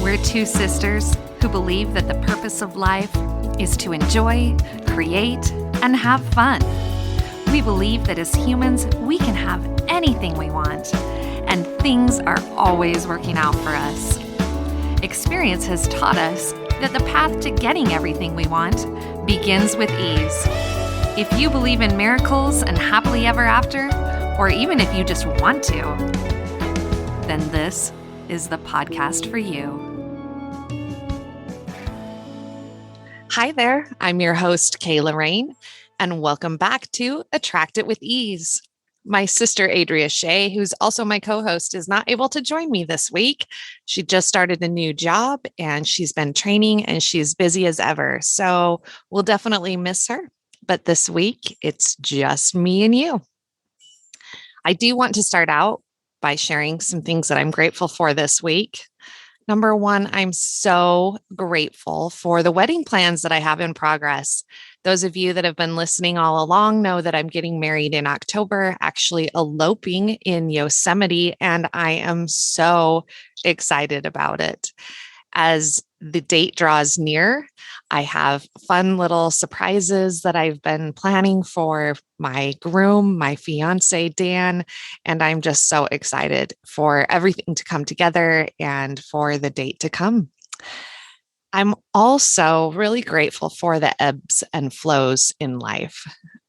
We're two sisters who believe that the purpose of life is to enjoy, create, and have fun. We believe that as humans, we can have anything we want, and things are always working out for us. Experience has taught us that the path to getting everything we want begins with ease. If you believe in miracles and happily ever after, or even if you just want to, then this is the podcast for you. Hi there, I'm your host, Kayla, and welcome back to Attract It with Ease. My sister, Adria Shea, who's also my co-host, is not able to join me this week. She just started a new job and she's been training and she's busy as ever. So we'll definitely miss her. But this week, it's just me and you. I do want to start out by sharing some things that I'm grateful for this week. Number one, I'm so grateful for the wedding plans that I have in progress. Those of you that have been listening all along know that I'm getting married in October, actually eloping in Yosemite, and I am so excited about it. As the date draws near, I have fun little surprises that I've been planning for my groom, my fiance, Dan, and I'm just so excited for everything to come together and for the date to come. I'm also really grateful for the ebbs and flows in life.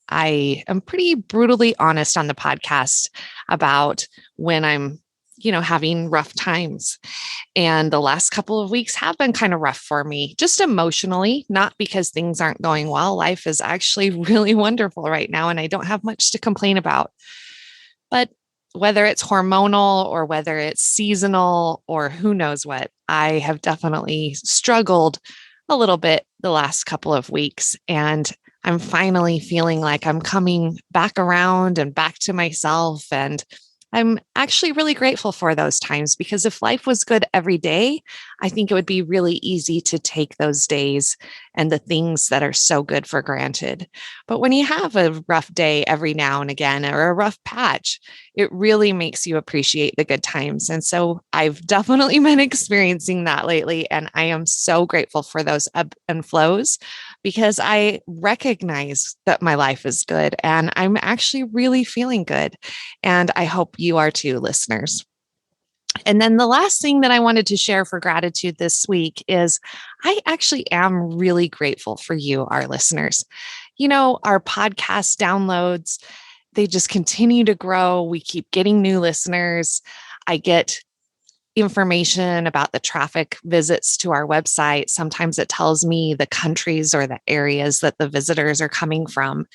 I am pretty brutally honest on the podcast about when I'm having rough times. And the last couple of weeks have been kind of rough for me, just emotionally, not because things aren't going well. Life is actually really wonderful right now, and I don't have much to complain about. But whether it's hormonal or whether it's seasonal or who knows what, I have definitely struggled a little bit the last couple of weeks. And I'm finally feeling like I'm coming back around and back to myself. And I'm actually really grateful for those times, because if life was good every day, I think it would be really easy to take those days and the things that are so good for granted. But when you have a rough day every now and again, or a rough patch, it really makes you appreciate the good times. And so I've definitely been experiencing that lately. And I am so grateful for those ebb and flows, because I recognize that my life is good and I'm actually really feeling good. And I hope you are too, listeners. And then the last thing that I wanted to share for gratitude this week is I actually am really grateful for you, our listeners. Our podcast downloads, they just continue to grow. We keep getting new listeners. I get information about the traffic visits to our website. Sometimes it tells me the countries or the areas that the visitors are coming from.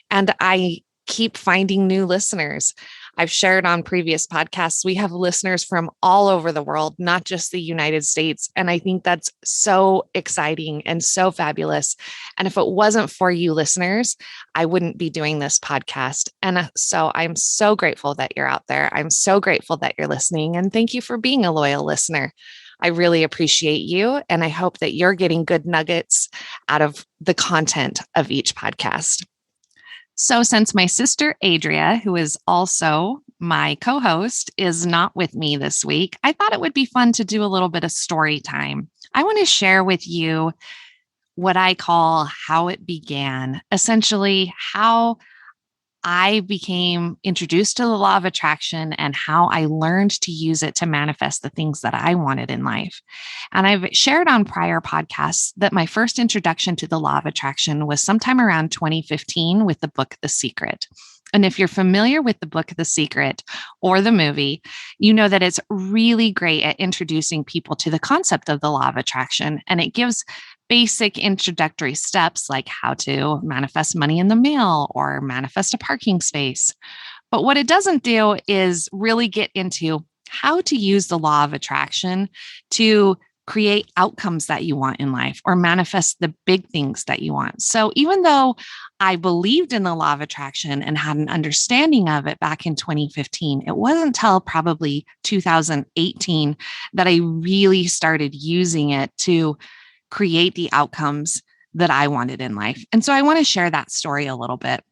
And I keep finding new listeners. I've shared on previous podcasts, we have listeners from all over the world, not just the United States. And I think that's so exciting and so fabulous. And if it wasn't for you listeners, I wouldn't be doing this podcast. And so I'm so grateful that you're out there. I'm so grateful that you're listening. And thank you for being a loyal listener. I really appreciate you. And I hope that you're getting good nuggets out of the content of each podcast. So since my sister, Adria, who is also my co-host, is not with me this week, I thought it would be fun to do a little bit of story time. I want to share with you what I call how it began, essentially how I became introduced to the law of attraction and how I learned to use it to manifest the things that I wanted in life. And I've shared on prior podcasts that my first introduction to the law of attraction was sometime around 2015 with the book, The Secret. And if you're familiar with the book, The Secret, or the movie, you know that it's really great at introducing people to the concept of the law of attraction. And it gives basic introductory steps like how to manifest money in the mail or manifest a parking space. But what it doesn't do is really get into how to use the law of attraction to create outcomes that you want in life or manifest the big things that you want. So even though I believed in the law of attraction and had an understanding of it back in 2015, it wasn't until probably 2018 that I really started using it to create the outcomes that I wanted in life. And so I want to share that story a little bit.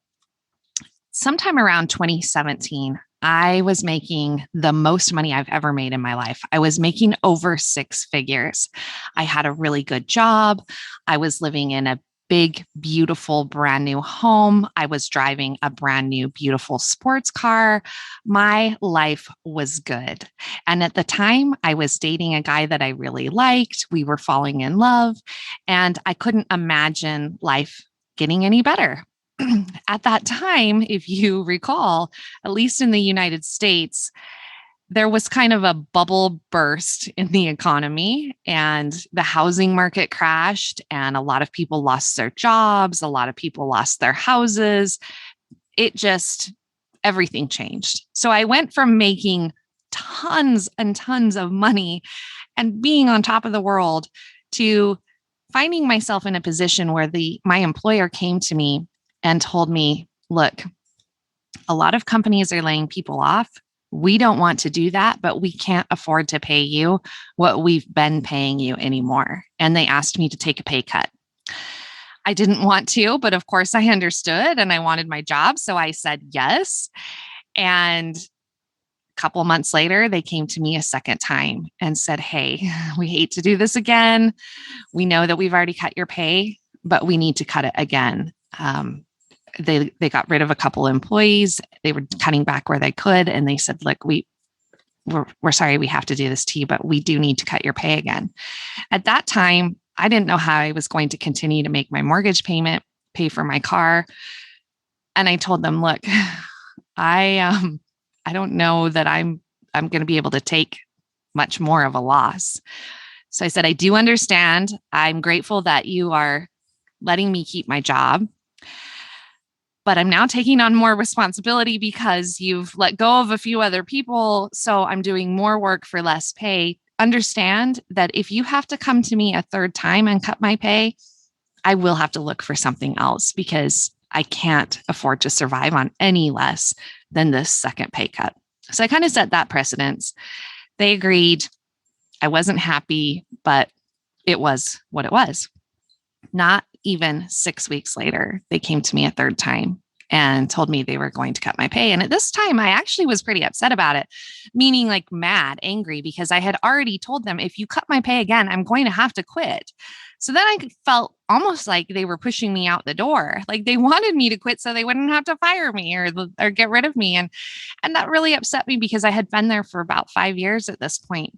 Sometime around 2017, I was making the most money I've ever made in my life. I was making over six figures. I had a really good job. I was living in a big, beautiful, brand new home. I was driving a brand new, beautiful sports car. My life was good. And at the time, I was dating a guy that I really liked. We were falling in love, and I couldn't imagine life getting any better. At that time, if you recall, at least in the United States, there was kind of a bubble burst in the economy and the housing market crashed, and a lot of people lost their jobs. A lot of people lost their houses. It just, everything changed. So I went from making tons and tons of money and being on top of the world to finding myself in a position where my employer came to me and told me, look, a lot of companies are laying people off. We don't want to do that, but we can't afford to pay you what we've been paying you anymore. And they asked me to take a pay cut. I didn't want to, but of course I understood and I wanted my job. So I said yes. And a couple of months later, they came to me a second time and said, hey, we hate to do this again. We know that we've already cut your pay, but we need to cut it again. They got rid of a couple of employees. They were cutting back where they could. And they said, look, we're sorry we have to do this to you, but we do need to cut your pay again. At that time, I didn't know how I was going to continue to make my mortgage payment, pay for my car. And I told them, look, I don't know that I'm going to be able to take much more of a loss. So I said, I do understand. I'm grateful that you are letting me keep my job, but I'm now taking on more responsibility because you've let go of a few other people. So I'm doing more work for less pay. Understand that if you have to come to me a third time and cut my pay, I will have to look for something else because I can't afford to survive on any less than this second pay cut. So I kind of set that precedence. They agreed. I wasn't happy, but it was what it was. Not even 6 weeks later, they came to me a third time and told me they were going to cut my pay. And at this time, I actually was pretty upset about it, meaning like mad, angry, because I had already told them, if you cut my pay again, I'm going to have to quit. So then I felt almost like they were pushing me out the door. Like they wanted me to quit so they wouldn't have to fire me or get rid of me. And that really upset me because I had been there for about 5 years at this point.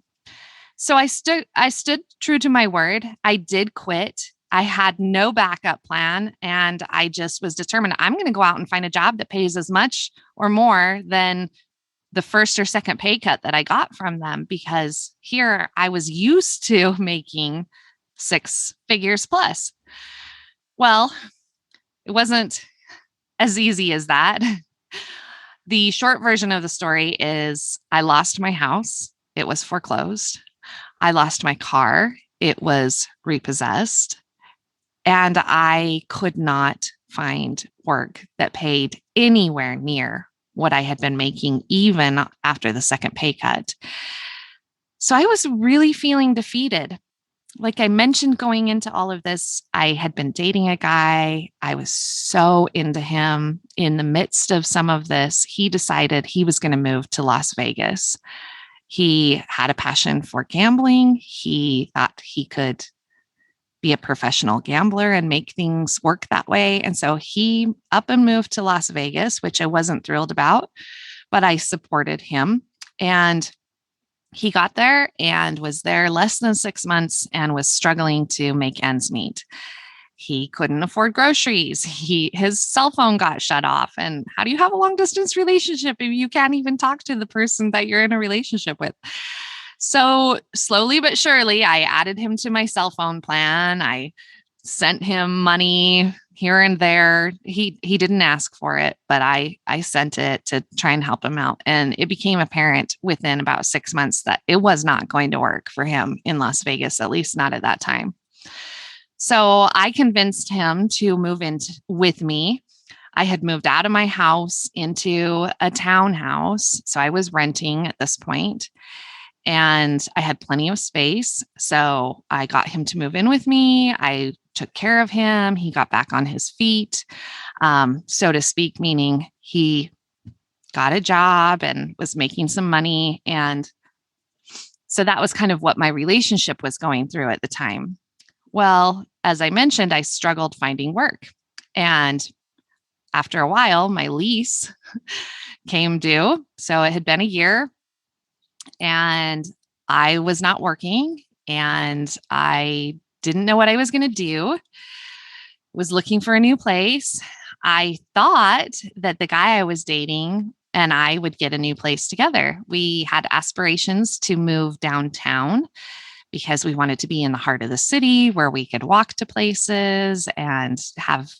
So I stood true to my word. I did quit. I had no backup plan. And I just was determined I'm going to go out and find a job that pays as much or more than the first or second pay cut that I got from them, because here I was used to making six figures plus. Well, it wasn't as easy as that. The short version of the story is I lost my house. It was foreclosed. I lost my car. It was repossessed. And I could not find work that paid anywhere near what I had been making, even after the second pay cut. So I was really feeling defeated. Like I mentioned, going into all of this, I had been dating a guy. I was so into him. In the midst of some of this, he decided he was going to move to Las Vegas. He had a passion for gambling. He thought he could be a professional gambler and make things work that way. And so he up and moved to Las Vegas, which I wasn't thrilled about, but I supported him. And he got there and was there less than 6 months and was struggling to make ends meet. He couldn't afford groceries. His cell phone got shut off. And how do you have a long distance relationship if you can't even talk to the person that you're in a relationship with? So slowly but surely, I added him to my cell phone plan. I sent him money here and there. He didn't ask for it, but I sent it to try and help him out. And it became apparent within about 6 months that it was not going to work for him in Las Vegas, at least not at that time. So I convinced him to move in with me. I had moved out of my house into a townhouse. So I was renting at this point. And I had plenty of space. So I got him to move in with me. I took care of him. He got back on his feet, so to speak, meaning he got a job and was making some money. And so that was kind of what my relationship was going through at the time. Well, as I mentioned, I struggled finding work. And after a while, my lease came due. So it had been a year and I was not working and I didn't know what I was going to do. Was looking for a new place. I thought that the guy I was dating and I would get a new place together. We had aspirations to move downtown because we wanted to be in the heart of the city where we could walk to places and have,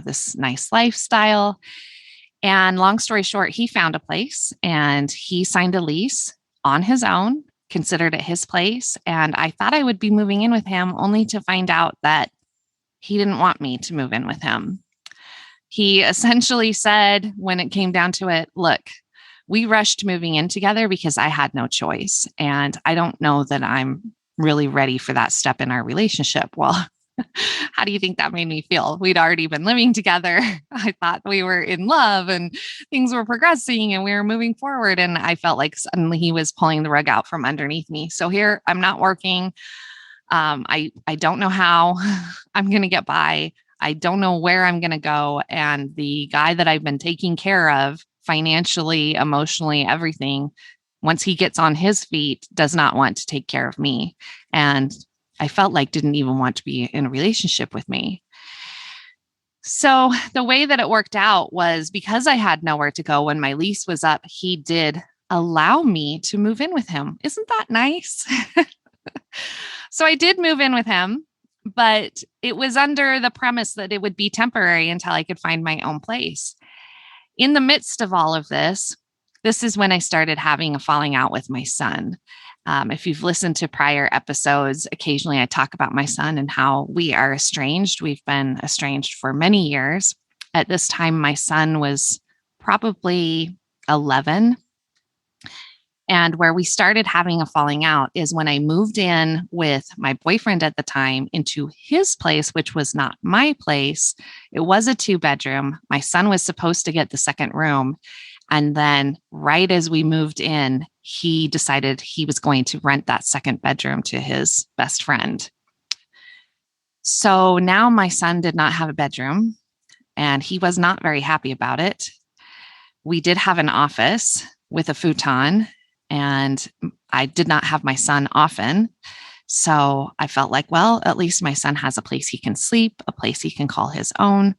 this nice lifestyle. And long story short, he found a place and he signed a lease on his own, considered it his place. And I thought I would be moving in with him only to find out that he didn't want me to move in with him. He essentially said, when it came down to it, look, we rushed moving in together because I had no choice. And I don't know that I'm really ready for that step in our relationship. Well, how do you think that made me feel? We'd already been living together. I thought we were in love and things were progressing and we were moving forward. And I felt like suddenly he was pulling the rug out from underneath me. So here I'm not working. I don't know how I'm going to get by. I don't know where I'm going to go. And the guy that I've been taking care of financially, emotionally, everything, once he gets on his feet, does not want to take care of me. And I felt like didn't even want to be in a relationship with me. So the way that it worked out was because I had nowhere to go when my lease was up, he did allow me to move in with him. Isn't that nice? So I did move in with him, but it was under the premise that it would be temporary until I could find my own place. In the midst of all of this, this is when I started having a falling out with my son. If you've listened to prior episodes, occasionally I talk about my son and how we are estranged. We've been estranged for many years. At this time, my son was probably 11. And where we started having a falling out is when I moved in with my boyfriend at the time into his place, which was not my place. It was a 2-bedroom. My son was supposed to get the second room. And then right as we moved in, he decided he was going to rent that second bedroom to his best friend. So now my son did not have a bedroom and he was not very happy about it. We did have an office with a futon and I did not have my son often. So I felt like, well, at least my son has a place he can sleep, a place he can call his own.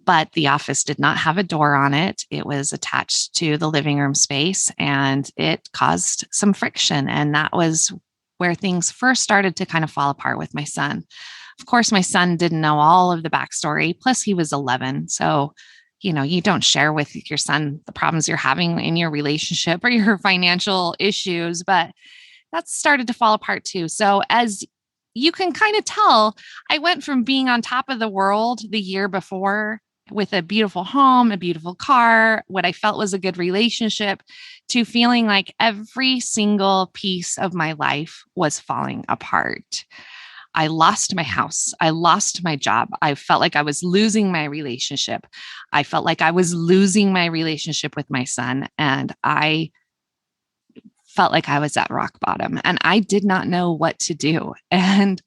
But the office did not have a door on it. It was attached to the living room space and it caused some friction. And that was where things first started to kind of fall apart with my son. Of course, my son didn't know all of the backstory. Plus, he was 11. So, you don't share with your son the problems you're having in your relationship or your financial issues, but that started to fall apart too. So as you can kind of tell, I went from being on top of the world the year before with a beautiful home, a beautiful car, what I felt was a good relationship, to feeling like every single piece of my life was falling apart. I lost my house. I lost my job. I felt like I was losing my relationship. I felt like I was losing my relationship with my son. And I felt like I was at rock bottom and I did not know what to do. And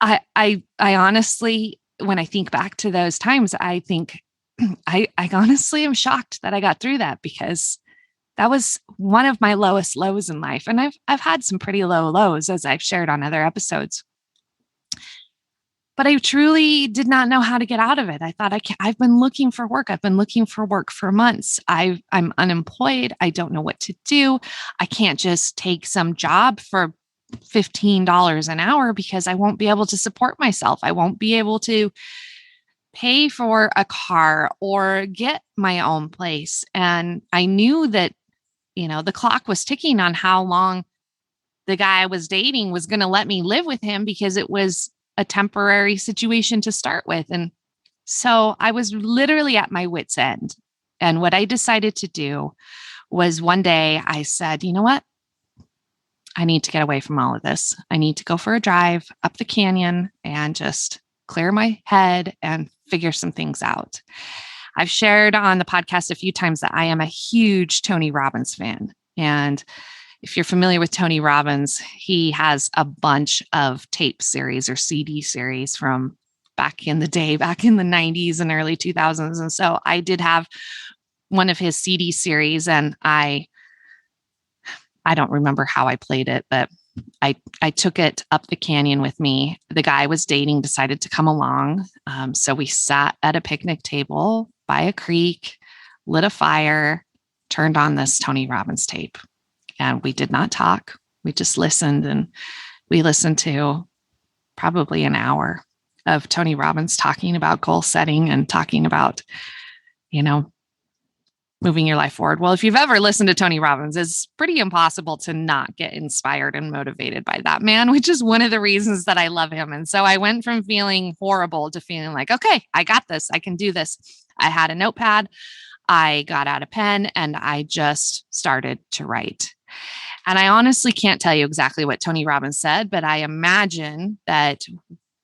I honestly, when I think back to those times, I think I honestly am shocked that I got through that because that was one of my lowest lows in life. And I've had some pretty low lows as I've shared on other episodes. But I truly did not know how to get out of it. I thought I've been looking for work. I've been looking for work for months. I'm unemployed. I don't know what to do. I can't just take some job for $15 an hour because I won't be able to support myself. I won't be able to pay for a car or get my own place. And I knew that, the clock was ticking on how long the guy I was dating was going to let me live with him because it was a temporary situation to start with. And so I was literally at my wit's end. And what I decided to do was one day I said, you know what? I need to get away from all of this. I need to go for a drive up the canyon and just clear my head and figure some things out. I've shared on the podcast a few times that I am a huge Tony Robbins fan. And if you're familiar with Tony Robbins, he has a bunch of tape series or CD series from back in the day, back in the 90s and early 2000s. And so I did have one of his CD series, and I don't remember how I played it, but I took it up the canyon with me. The guy I was dating decided to come along. So we sat at a picnic table by a creek, lit a fire, turned on this Tony Robbins tape, and we did not talk. We just listened, and we listened to probably an hour of Tony Robbins talking about goal setting and talking about, moving your life forward. Well, if you've ever listened to Tony Robbins, it's pretty impossible to not get inspired and motivated by that man, which is one of the reasons that I love him. And so I went from feeling horrible to feeling like, okay, I got this. I can do this. I had a notepad. I got out a pen and I just started to write. And I honestly can't tell you exactly what Tony Robbins said, but I imagine that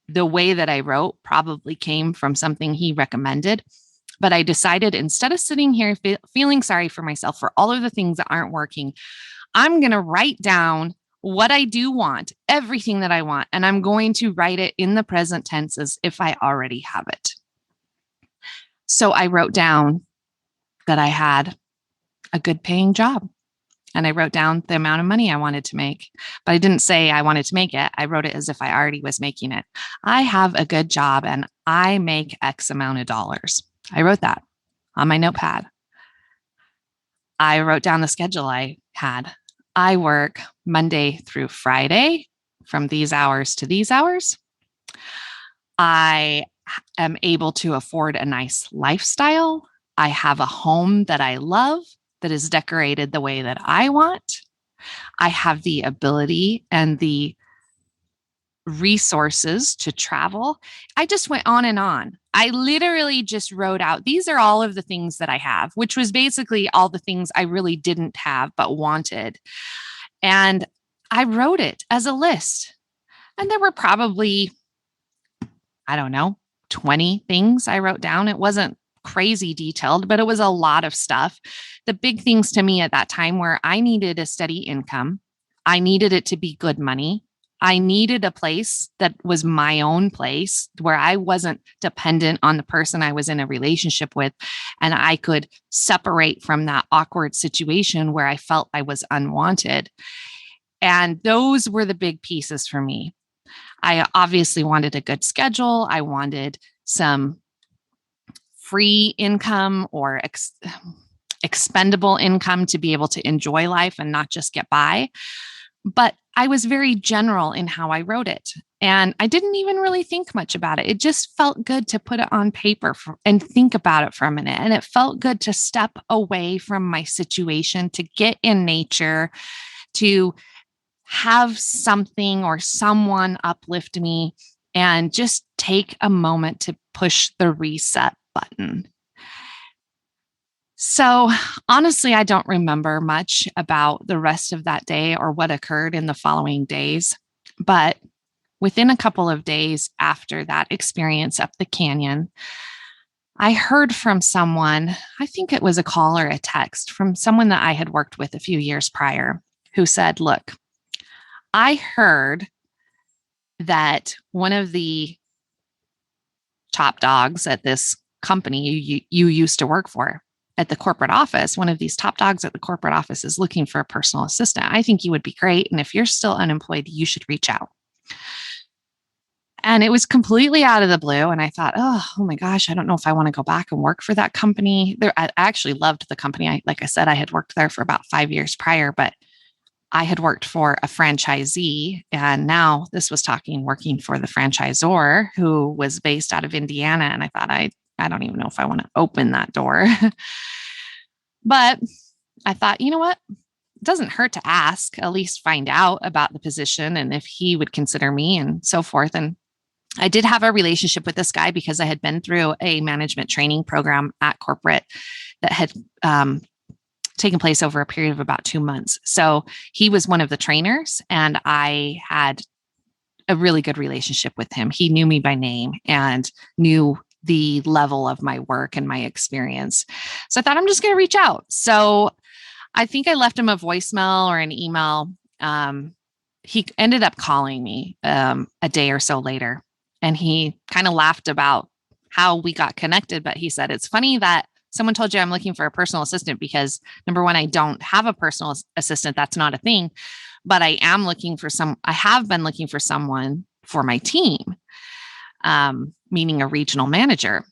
the way that I wrote probably came from something he recommended. But I decided, instead of sitting here feeling sorry for myself for all of the things that aren't working, I'm going to write down what I do want, everything that I want, and I'm going to write it in the present tense as if I already have it. So I wrote down that I had a good paying job, and I wrote down the amount of money I wanted to make, but I didn't say I wanted to make it. I wrote it as if I already was making it. I have a good job and I make X amount of dollars. I wrote that on my notepad. I wrote down the schedule I had. I work Monday through Friday from these hours to these hours. I am able to afford a nice lifestyle. I have a home that I love that is decorated the way that I want. I have the ability and the resources to travel. I just went on and on. I literally just wrote out, these are all of the things that I have, which was basically all the things I really didn't have but wanted. And I wrote it as a list. And there were probably, 20 things I wrote down. It wasn't crazy detailed, but it was a lot of stuff. The big things to me at that time were I needed a steady income. I needed it to be good money. I needed a place that was my own place where I wasn't dependent on the person I was in a relationship with, and I could separate from that awkward situation where I felt I was unwanted. And those were the big pieces for me. I obviously wanted a good schedule. I wanted some free income or expendable income to be able to enjoy life and not just get by. But I was very general in how I wrote it. And I didn't even really think much about it. It just felt good to put it on paper and think about it for a minute. And it felt good to step away from my situation, to get in nature, to have something or someone uplift me, and just take a moment to push the reset button. So honestly, I don't remember much about the rest of that day or what occurred in the following days. But within a couple of days after that experience up the canyon, I heard from someone, I think it was a call or a text from someone that I had worked with a few years prior, who said, look, I heard that one of the top dogs at this company you used to work for at the corporate office, one of these top dogs at the corporate office is looking for a personal assistant. I think you would be great. And if you're still unemployed, you should reach out. And it was completely out of the blue. And I thought, oh my gosh, I don't know if I want to go back and work for that company. I actually loved the company. Like I said, I had worked there for about 5 years prior, but I had worked for a franchisee. And now this was working for the franchisor who was based out of Indiana. And I thought, I don't even know if I want to open that door. But I thought, you know what? It doesn't hurt to ask, at least find out about the position and if he would consider me and so forth. And I did have a relationship with this guy because I had been through a management training program at corporate that had taken place over a period of about 2 months. So he was one of the trainers, and I had a really good relationship with him. He knew me by name and knew the level of my work and my experience. So I thought I'm just going to reach out. So I think I left him a voicemail or an email. He ended up calling me a day or so later, and he kind of laughed about how we got connected. But he said, it's funny that someone told you I'm looking for a personal assistant because number one, I don't have a personal assistant. That's not a thing. But I have been looking for someone for my team, meaning a regional manager.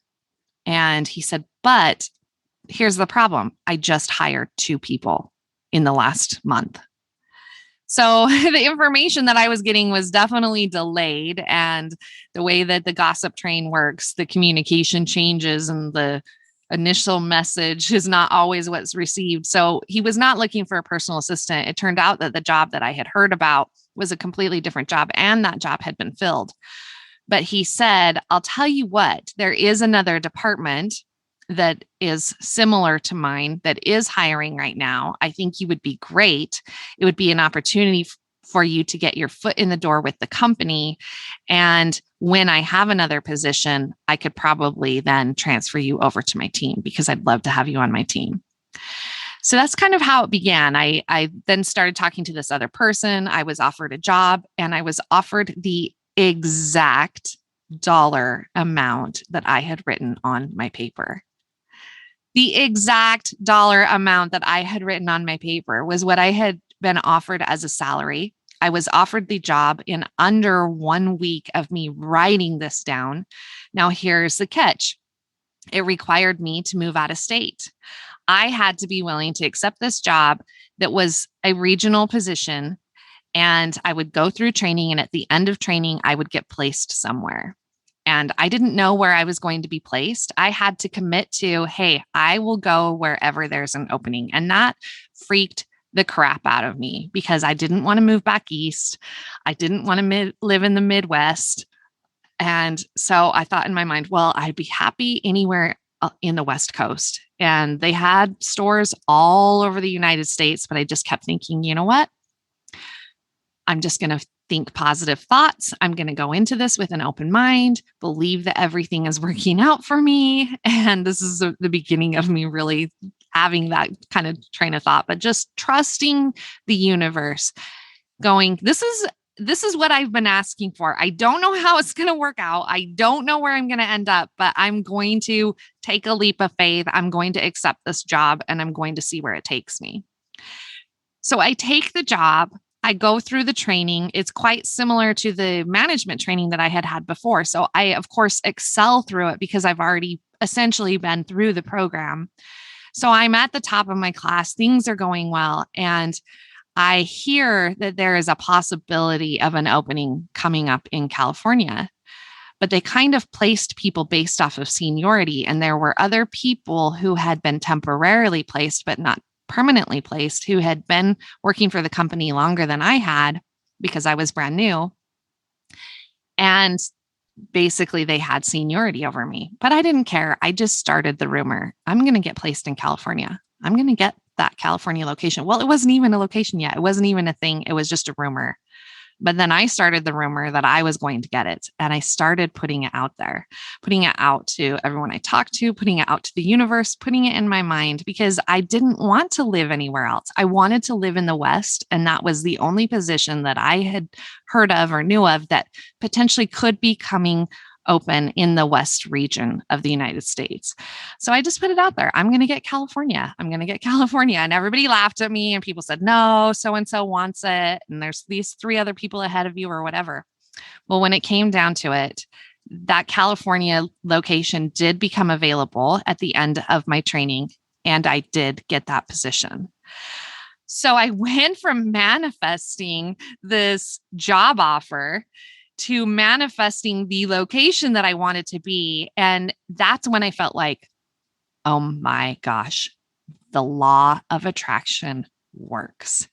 And he said, but here's the problem. I just hired 2 people in the last month. So the information that I was getting was definitely delayed. And the way that the gossip train works, the communication changes and the initial message is not always what's received. So he was not looking for a personal assistant. It turned out that the job that I had heard about was a completely different job, and that job had been filled. But he said, I'll tell you what, there is another department that is similar to mine that is hiring right now. I think you would be great. It would be an opportunity for you to get your foot in the door with the company. And when I have another position, I could probably then transfer you over to my team because I'd love to have you on my team. So that's kind of how it began. I then started talking to this other person. I was offered a job, and I was offered the exact dollar amount that I had written on my paper. The exact dollar amount that I had written on my paper was what I had been offered as a salary. I was offered the job in under 1 week of me writing this down. Now, here's the catch. It required me to move out of state. I had to be willing to accept this job that was a regional position, and I would go through training, and at the end of training, I would get placed somewhere. And I didn't know where I was going to be placed. I had to commit to, hey, I will go wherever there's an opening. And that freaked the crap out of me because I didn't want to move back east. I didn't want to live in the Midwest. And so I thought in my mind, well, I'd be happy anywhere in the West Coast. And they had stores all over the United States, but I just kept thinking, you know what? I'm just going to think positive thoughts. I'm going to go into this with an open mind, believe that everything is working out for me. And this is the beginning of me really having that kind of train of thought, but just trusting the universe, going, this is what I've been asking for. I don't know how it's going to work out. I don't know where I'm going to end up, but I'm going to take a leap of faith. I'm going to accept this job, and I'm going to see where it takes me. So I take the job. I go through the training. It's quite similar to the management training that I had before. So I, of course, excel through it because I've already essentially been through the program. So I'm at the top of my class. Things are going well. And I hear that there is a possibility of an opening coming up in California. But they kind of placed people based off of seniority. And there were other people who had been temporarily placed, but not permanently placed, who had been working for the company longer than I had because I was brand new. And basically they had seniority over me, but I didn't care. I just started the rumor. I'm going to get placed in California. I'm going to get that California location. Well, it wasn't even a location yet. It wasn't even a thing. It was just a rumor. But then I started the rumor that I was going to get it. And I started putting it out there, putting it out to everyone I talked to, putting it out to the universe, putting it in my mind, because I didn't want to live anywhere else. I wanted to live in the West. And that was the only position that I had heard of or knew of that potentially could be coming open in the West region of the United States. So I just put it out there. I'm going to get California. I'm going to get California. And everybody laughed at me and people said, no, so-and-so wants it. And there's these 3 other people ahead of you or whatever. Well, when it came down to it, that California location did become available at the end of my training. And I did get that position. So I went from manifesting this job offer to manifesting the location that I wanted to be. And that's when I felt like, oh my gosh, the law of attraction works.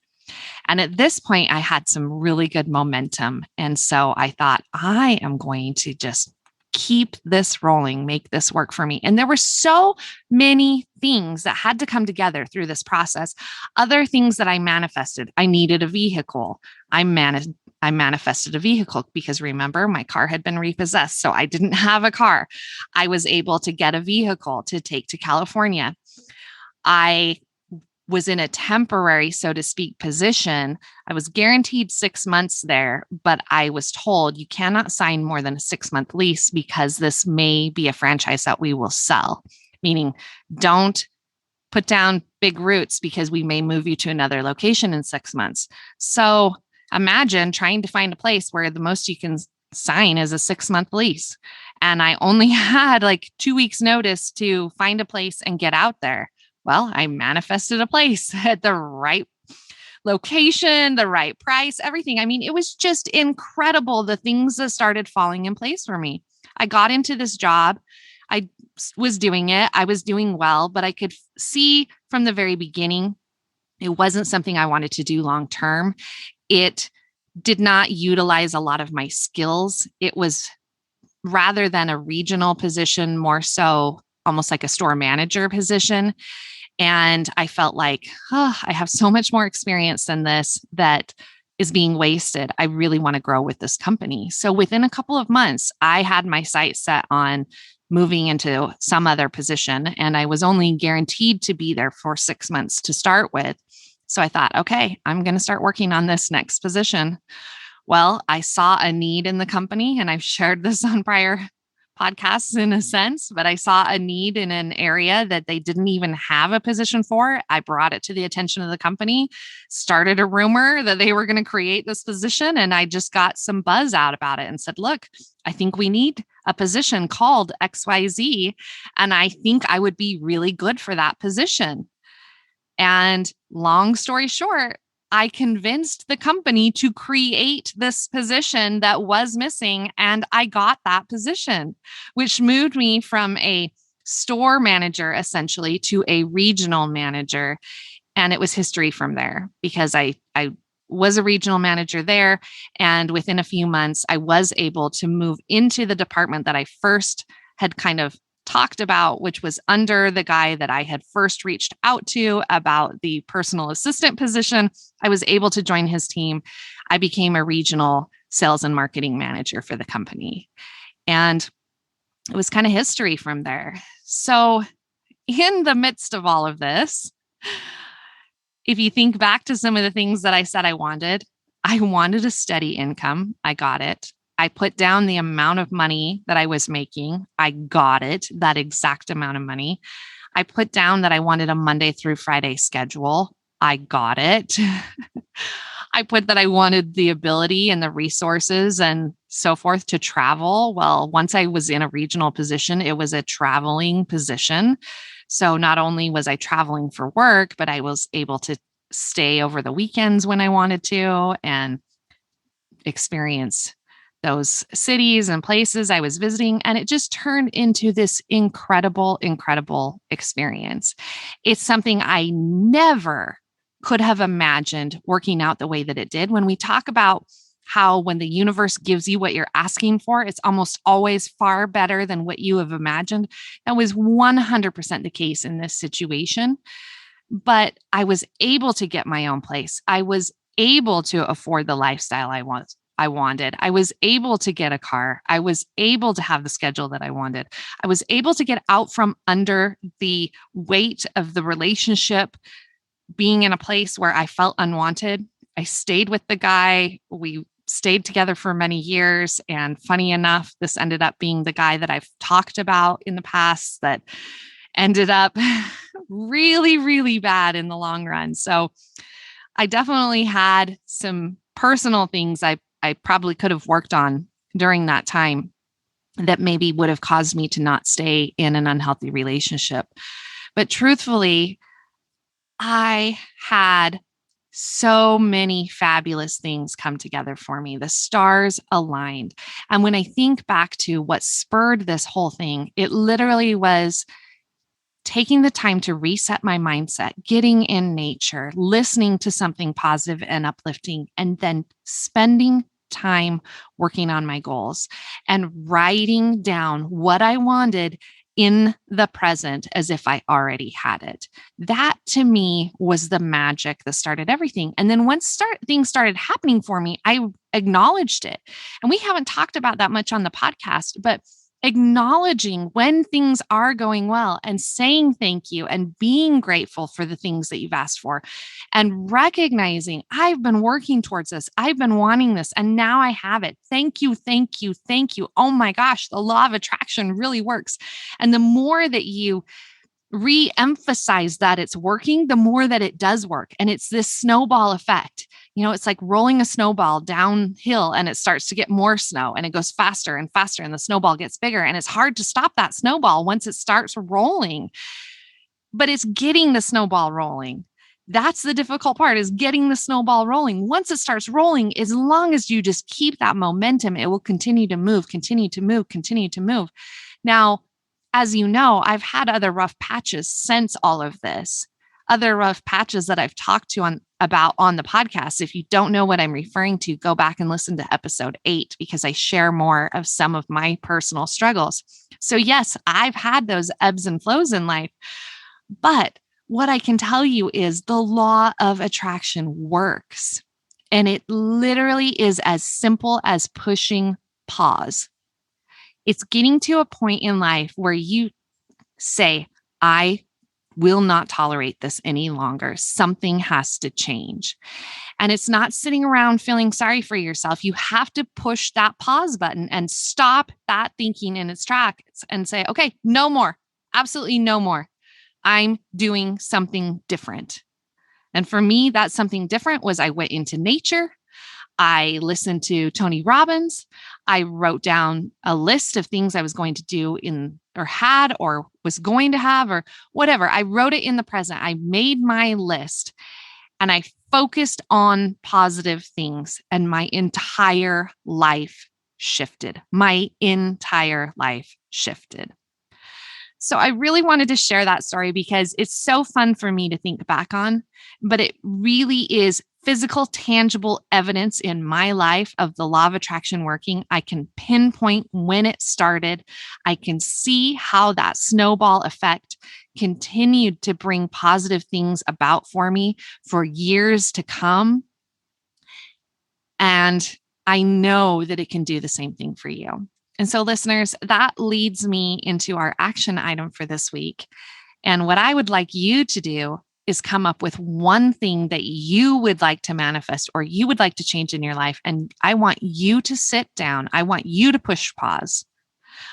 And at this point, I had some really good momentum. And so I thought, I am going to just keep this rolling, make this work for me. And there were so many things that had to come together through this process. Other things that I manifested. I needed a vehicle. I I manifested a vehicle because remember, my car had been repossessed. So I didn't have a car. I was able to get a vehicle to take to California. I was in a temporary, so to speak, position. I was guaranteed 6 months there, but I was told you cannot sign more than a 6-month lease because this may be a franchise that we will sell, meaning don't put down big roots because we may move you to another location in 6 months. So imagine trying to find a place where the most you can sign is a 6-month lease. And I only had like 2 weeks notice to find a place and get out there. Well, I manifested a place at the right location, the right price, everything. I mean, it was just incredible the things that started falling in place for me. I got into this job. I was doing it. I was doing well, but I could see from the very beginning, it wasn't something I wanted to do long term. It did not utilize a lot of my skills. It was rather than a regional position, more so almost like a store manager position. And I felt like, oh, I have so much more experience than this that is being wasted. I really want to grow with this company. So within a couple of months, I had my sight set on moving into some other position. And I was only guaranteed to be there for 6 months to start with. So I thought, okay, I'm going to start working on this next position. Well, I saw a need in the company, and I've shared this on prior podcasts in a sense, but I saw a need in an area that they didn't even have a position for. I brought it to the attention of the company, started a rumor that they were going to create this position, and I just got some buzz out about it and said, look, I think we need a position called XYZ, and I think I would be really good for that position. And long story short, I convinced the company to create this position that was missing, and I got that position, which moved me from a store manager essentially to a regional manager. And it was history from there because I was a regional manager there. And within a few months, I was able to move into the department that I first had kind of talked about, which was under the guy that I had first reached out to about the personal assistant position. I was able to join his team. I became a regional sales and marketing manager for the company. And it was kind of history from there. So in the midst of all of this, if you think back to some of the things that I said I wanted a steady income. I got it. I put down the amount of money that I was making. I got it, that exact amount of money. I put down that I wanted a Monday through Friday schedule. I got it. I put that I wanted the ability and the resources and so forth to travel. Well, once I was in a regional position, it was a traveling position. So not only was I traveling for work, but I was able to stay over the weekends when I wanted to and experience those cities and places I was visiting. And it just turned into this incredible, incredible experience. It's something I never could have imagined working out the way that it did. When we talk about how when the universe gives you what you're asking for, it's almost always far better than what you have imagined. That was 100% the case in this situation. But I was able to get my own place. I was able to afford the lifestyle I wanted. I was able to get a car. I was able to have the schedule that I wanted. I was able to get out from under the weight of the relationship, being in a place where I felt unwanted. I stayed with the guy. We stayed together for many years. And funny enough, this ended up being the guy that I've talked about in the past that ended up really, really bad in the long run. So I definitely had some personal things I probably could have worked on during that time that maybe would have caused me to not stay in an unhealthy relationship. But truthfully, I had so many fabulous things come together for me. The stars aligned. And when I think back to what spurred this whole thing, it literally was taking the time to reset my mindset, getting in nature, listening to something positive and uplifting, and then spending time working on my goals and writing down what I wanted in the present as if I already had it. That to me was the magic that started everything. And then once things started happening for me, I acknowledged it. And we haven't talked about that much on the podcast, but acknowledging when things are going well and saying thank you and being grateful for the things that you've asked for and recognizing I've been working towards this. I've been wanting this and now I have it. Thank you. Thank you. Thank you. Oh my gosh, the law of attraction really works. And the more that you re-emphasize that it's working, the more that it does work. And it's this snowball effect. It's like rolling a snowball downhill and it starts to get more snow and it goes faster and faster and the snowball gets bigger. And it's hard to stop that snowball once it starts rolling, but it's getting the snowball rolling. That's the difficult part, is getting the snowball rolling. Once it starts rolling, as long as you just keep that momentum, it will continue to move, continue to move, continue to move. Now, as you know, I've had other rough patches since all of this, other rough patches that I've talked to about on the podcast. If you don't know what I'm referring to, go back and listen to episode 8 because I share more of some of my personal struggles. So yes, I've had those ebbs and flows in life, but what I can tell you is the law of attraction works. And it literally is as simple as pushing pause. It's getting to a point in life where you say, I will not tolerate this any longer. Something has to change. And it's not sitting around feeling sorry for yourself. You have to push that pause button and stop that thinking in its tracks and say, okay, no more. Absolutely no more. I'm doing something different. And for me, that something different was I went into nature. I listened to Tony Robbins. I wrote down a list of things I was going to do had or was going to have or whatever. I wrote it in the present. I made my list and I focused on positive things and my entire life shifted. My entire life shifted. So I really wanted to share that story because it's so fun for me to think back on, but it really is physical, tangible evidence in my life of the law of attraction working. I can pinpoint when it started. I can see how that snowball effect continued to bring positive things about for me for years to come. And I know that it can do the same thing for you. And so, listeners, that leads me into our action item for this week. And what I would like you to do is come up with one thing that you would like to manifest or you would like to change in your life. And I want you to sit down. I want you to push pause.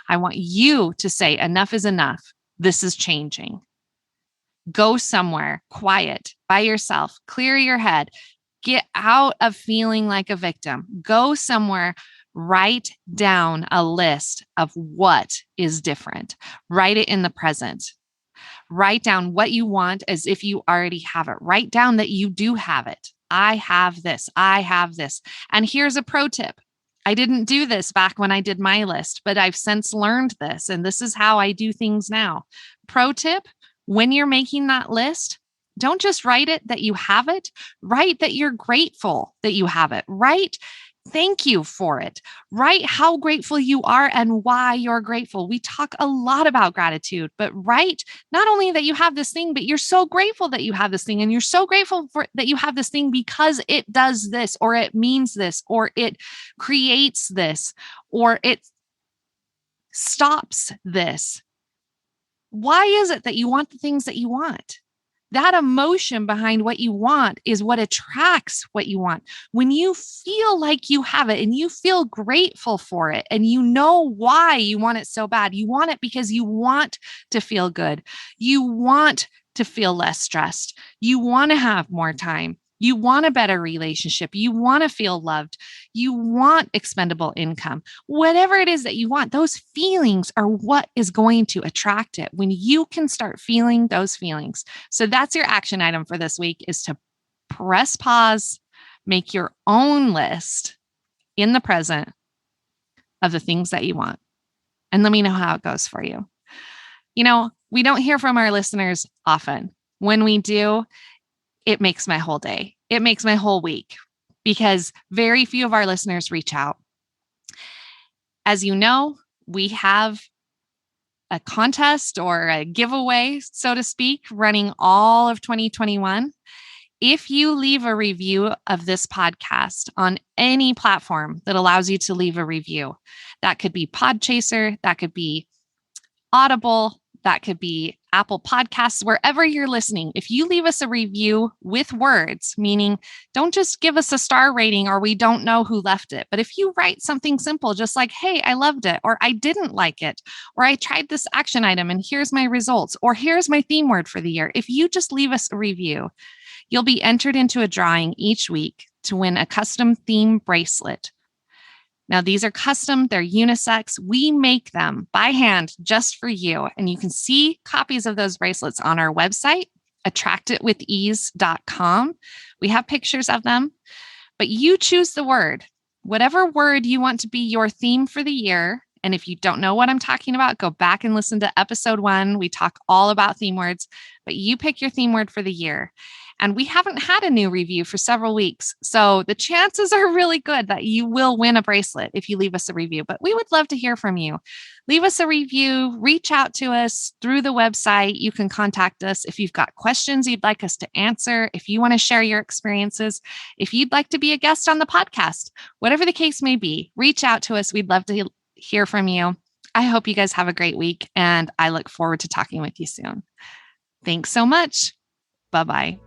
I want you to say, enough is enough. This is changing. Go somewhere quiet by yourself, clear your head, get out of feeling like a victim. Go somewhere. Write down a list of what is different. Write it in the present. Write down what you want as if you already have it. Write down that you do have it. I have this. I have this. And here's a pro tip. I didn't do this back when I did my list, but I've since learned this, and this is how I do things now. Pro tip, when you're making that list, don't just write it that you have it. Write that you're grateful that you have it. Write thank you for it. Write how grateful you are and why you're grateful. We talk a lot about gratitude, but write not only that you have this thing, but you're so grateful that you have this thing. And you're so grateful for that you have this thing because it does this, or it means this, or it creates this, or it stops this. Why is it that you want the things that you want? That emotion behind what you want is what attracts what you want. When you feel like you have it and you feel grateful for it and you know why you want it so bad, you want it because you want to feel good. You want to feel less stressed. You want to have more time. You want a better relationship. You want to feel loved. You want expendable income. Whatever it is that you want, those feelings are what is going to attract it when you can start feeling those feelings. So that's your action item for this week, is to press pause, make your own list in the present of the things that you want. And let me know how it goes for you. You know, we don't hear from our listeners often. When we do, it makes my whole day. It makes my whole week because very few of our listeners reach out. As you know, we have a contest or a giveaway, so to speak, running all of 2021. If you leave a review of this podcast on any platform that allows you to leave a review, that could be Podchaser, that could be Audible, that could be Apple Podcasts, wherever you're listening. If you leave us a review with words, meaning don't just give us a star rating or we don't know who left it, but if you write something simple, just like, hey, I loved it, or I didn't like it, or I tried this action item and here's my results, or here's my theme word for the year. If you just leave us a review, you'll be entered into a drawing each week to win a custom theme bracelet. Now, these are custom, they're unisex. We make them by hand just for you. And you can see copies of those bracelets on our website, attractitwithease.com. We have pictures of them, but you choose the word, whatever word you want to be your theme for the year. And if you don't know what I'm talking about, go back and listen to episode 1. We talk all about theme words, but you pick your theme word for the year. And we haven't had a new review for several weeks. So the chances are really good that you will win a bracelet if you leave us a review. But we would love to hear from you. Leave us a review, reach out to us through the website. You can contact us if you've got questions you'd like us to answer, if you want to share your experiences, if you'd like to be a guest on the podcast, whatever the case may be, reach out to us. We'd love to hear from you. I hope you guys have a great week, and I look forward to talking with you soon. Thanks so much. Bye-bye.